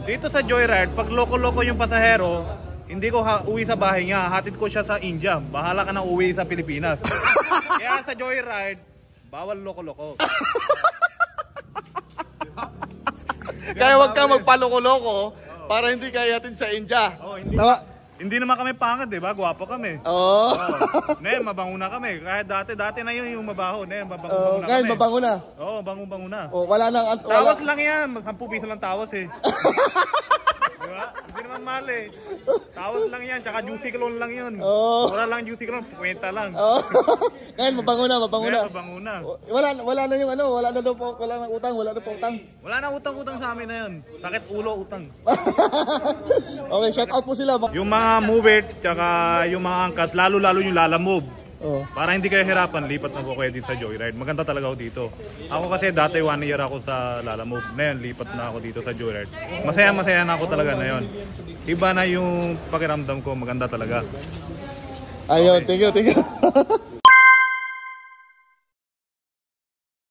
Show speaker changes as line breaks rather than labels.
Dito sa Joyride, pag loko-loko yung pasahero, hindi ko uwi sa bahay niya, hatid ko siya sa India. Bahala ka na uwi sa Pilipinas. Kaya sa Joyride, bawal loko-loko.
Kaya wag ka magpaloko-loko para hindi kaya yatin sa India.
Oh, hindi naman kami pangit, di ba? Gwapo kami.
Oo.
Ne, mabango na kami. Kahit dati na yun yung mabaho. Ne, mabango na kami.
Ngayon, mabango na.
Oo, bango na.
Oh, wala nang...
Tawas lang yan. 10 piso lang tawas eh. Diba? Hindi naman mahal eh. Tawas lang yan. Tsaka juicy clone lang yun. Wala lang juicy clone. 50 lang.
Ngayon, mabango na.
Ngayon, mabango na.
Wala na yung ano. Wala na daw po. Wala na utang. Wala na po utang.
Wala na utang sa amin na yun. Sakit ulo utang.
Okay, shout out po sila.
Yung mga move it, tsaka yung mga angkas, lalo yung Lala Move. Para hindi kayo hirapan, lipat na po kayo dito sa Joyride. Maganda talaga ako dito. Ako kasi dati 1 year ako sa Lala Move. Ngayon, lipat na ako dito sa Joyride. Masaya na ako talaga na yun. Iba na yung pakiramdam ko, maganda talaga.
Ayun, thank you.